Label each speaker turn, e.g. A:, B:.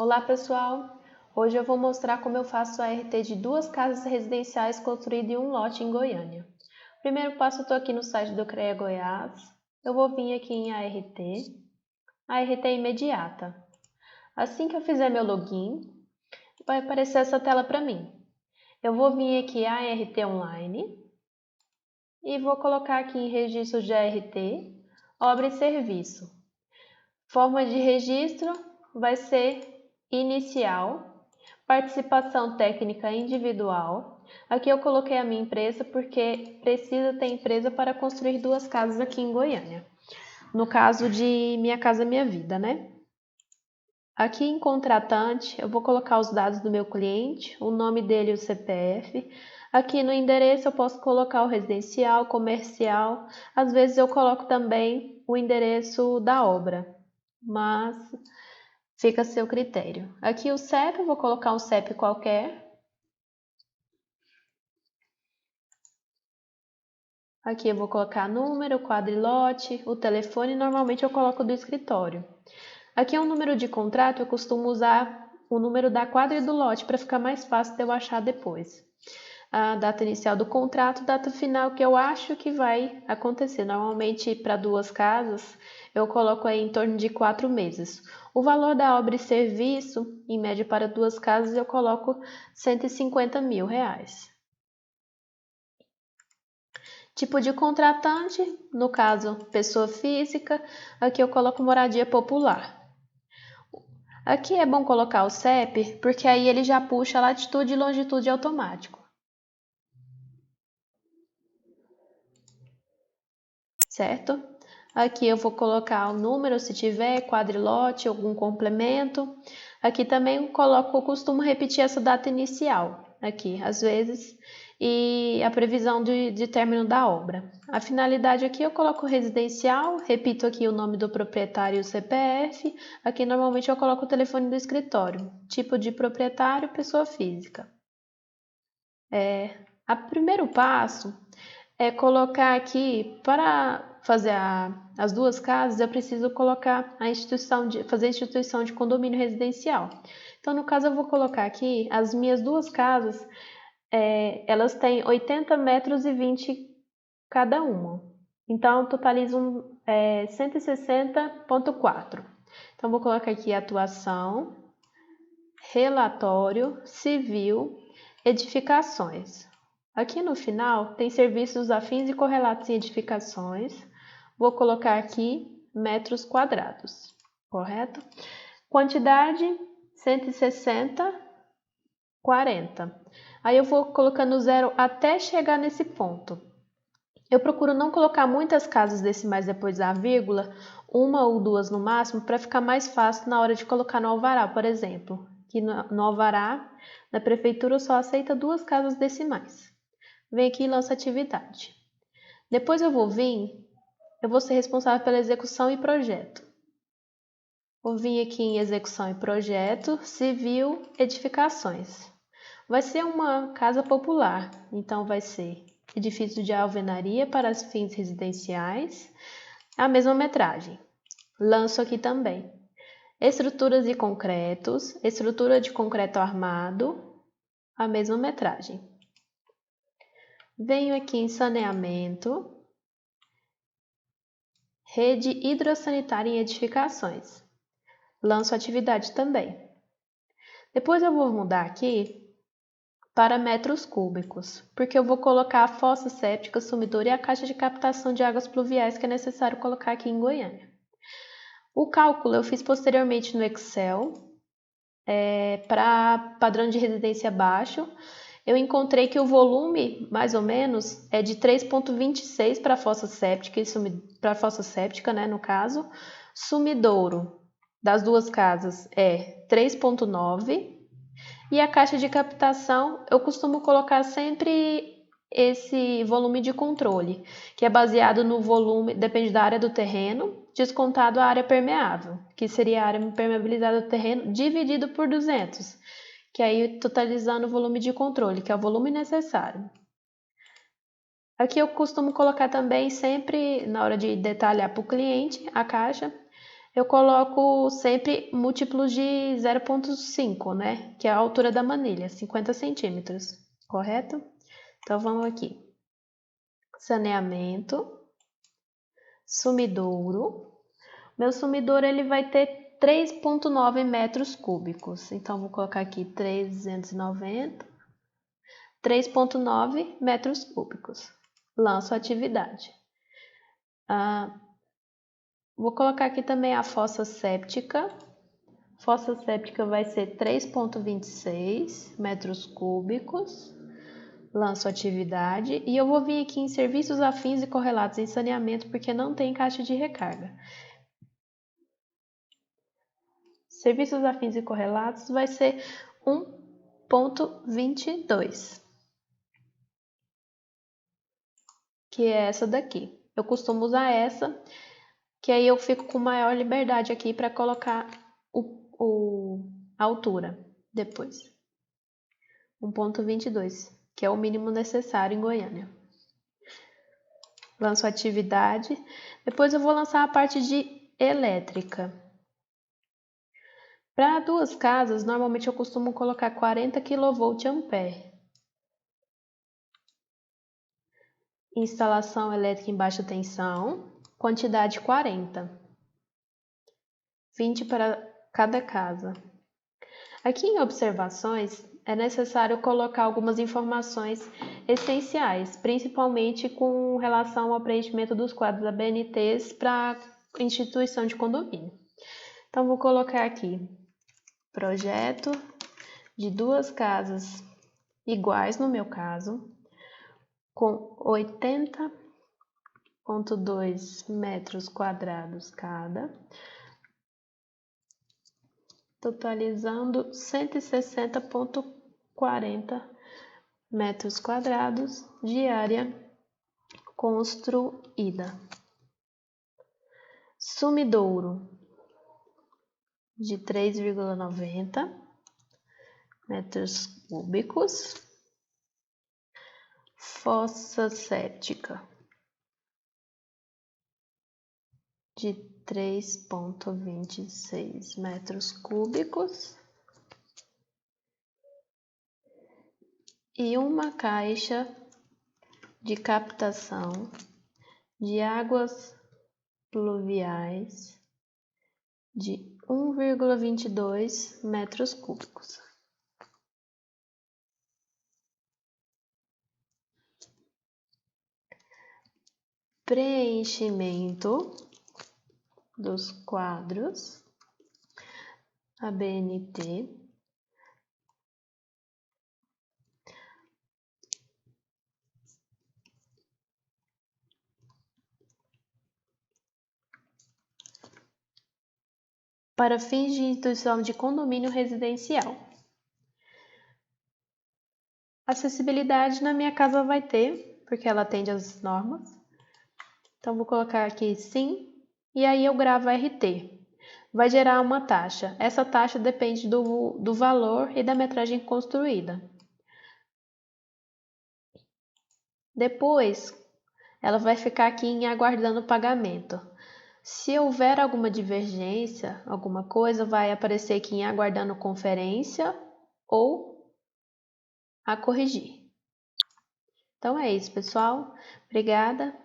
A: Olá pessoal, hoje eu vou mostrar como eu faço a ART de duas casas residenciais construídas em um lote em Goiânia. Primeiro passo, eu estou aqui no site do CREA Goiás, eu vou vir aqui em ART, a ART é imediata. Assim que eu fizer meu login, vai aparecer essa tela para mim. Eu vou vir aqui a ART Online e vou colocar aqui em registro de ART, obra e serviço. Forma de registro vai ser inicial, participação técnica individual. Aqui eu coloquei a minha empresa porque precisa ter empresa para construir duas casas aqui em Goiânia. No caso de Minha Casa Minha Vida, né? Aqui em contratante, eu vou colocar os dados do meu cliente, o nome dele e o CPF. Aqui no endereço eu posso colocar o residencial, comercial. Às vezes eu coloco também o endereço da obra, mas fica a seu critério. Aqui o CEP, eu vou colocar um CEP qualquer. Aqui eu vou colocar número, quadrilote, o telefone, normalmente eu coloco do escritório. Aqui é um número de contrato, eu costumo usar o número da quadra e do lote para ficar mais fácil de eu achar depois. A data inicial do contrato, data final que eu acho que vai acontecer. Normalmente para duas casas eu coloco aí em torno de 4 meses. O valor da obra e serviço, em média para duas casas, eu coloco R$150 mil. Tipo de contratante, no caso, pessoa física, aqui eu coloco moradia popular. Aqui é bom colocar o CEP, porque aí ele já puxa latitude e longitude automático. Certo? Aqui eu vou colocar o número, se tiver, quadrilote, algum complemento. Aqui também eu costumo repetir essa data inicial, aqui, às vezes, e a previsão de término da obra. A finalidade aqui eu coloco residencial, repito aqui o nome do proprietário e o CPF. Aqui normalmente eu coloco o telefone do escritório, tipo de proprietário, pessoa física. O primeiro passo é colocar aqui, para fazer as duas casas, eu preciso colocar fazer a instituição de condomínio residencial. Então, no caso, eu vou colocar aqui, as minhas duas casas, elas têm 80 metros e 20 cada uma. Então, totalizam 160,4. Então, vou colocar aqui atuação, relatório, civil, edificações. Aqui no final tem serviços afins e correlatos em edificações. Vou colocar aqui metros quadrados, correto? Quantidade 160, 40. Aí eu vou colocando zero até chegar nesse ponto. Eu procuro não colocar muitas casas decimais depois da vírgula, uma ou duas no máximo, para ficar mais fácil na hora de colocar no alvará, por exemplo. Que no alvará da prefeitura só aceita duas casas decimais. Vem aqui e lança atividade. Depois eu vou ser responsável pela execução e projeto. Vou vir aqui em execução e projeto, civil, edificações. Vai ser uma casa popular, então vai ser edifício de alvenaria para fins residenciais, a mesma metragem. Lanço aqui também. Estruturas e concretos, estrutura de concreto armado, a mesma metragem. Venho aqui em saneamento, rede hidrossanitária em edificações. Lanço atividade também. Depois eu vou mudar aqui para metros cúbicos, porque eu vou colocar a fossa séptica, sumidouro e a caixa de captação de águas pluviais que é necessário colocar aqui em Goiânia. O cálculo eu fiz posteriormente no Excel, para padrão de residência baixo. Eu encontrei que o volume, mais ou menos, é de 3,26 para a fossa séptica, né, no caso. Sumidouro das duas casas é 3,9. E a caixa de captação, eu costumo colocar sempre esse volume de controle, que é baseado no volume, depende da área do terreno, descontado a área permeável, que seria a área impermeabilizada do terreno, dividido por 200, que aí totalizando o volume de controle, que é o volume necessário. Aqui eu costumo colocar também sempre, na hora de detalhar para o cliente, a caixa, eu coloco sempre múltiplos de 0,5, né? Que é a altura da manilha, 50 centímetros, correto? Então, vamos aqui. Saneamento, sumidouro. Meu sumidouro ele vai ter 3,9 metros cúbicos. Então, vou colocar aqui 390, 3,9 metros cúbicos. Lanço a atividade. Vou colocar aqui também a fossa séptica. Fossa séptica vai ser 3,26 metros cúbicos. Lanço atividade. E eu vou vir aqui em serviços afins e correlatos em saneamento, porque não tem caixa de recarga. Serviços afins e correlatos vai ser 1,22. Que é essa daqui. Eu costumo usar essa, que aí eu fico com maior liberdade aqui para colocar a altura depois. 1,22, que é o mínimo necessário em Goiânia. Lanço a atividade. Depois eu vou lançar a parte de elétrica. Para 2 casas, normalmente eu costumo colocar 40 kVA. Instalação elétrica em baixa tensão, quantidade 40. 20 para cada casa. Aqui em observações, é necessário colocar algumas informações essenciais, principalmente com relação ao preenchimento dos quadros ABNTs para instituição de condomínio. Então, vou colocar aqui, projeto de 2 casas iguais, no meu caso, com 80,2 metros quadrados cada, totalizando 160,40 metros quadrados de área construída. Sumidouro de 3,90 metros cúbicos. Fossa séptica de 3,26 metros cúbicos. E uma caixa de captação de águas pluviais de 1,22 metros cúbicos. Preenchimento dos quadros ABNT para fins de instituição de condomínio residencial. Acessibilidade na minha casa vai ter, porque ela atende às normas. Então, vou colocar aqui sim, e aí eu gravo RT. Vai gerar uma taxa. Essa taxa depende do valor e da metragem construída. Depois, ela vai ficar aqui em aguardando pagamento. Se houver alguma divergência, alguma coisa, vai aparecer aqui em aguardando conferência ou a corrigir. Então é isso, pessoal. Obrigada.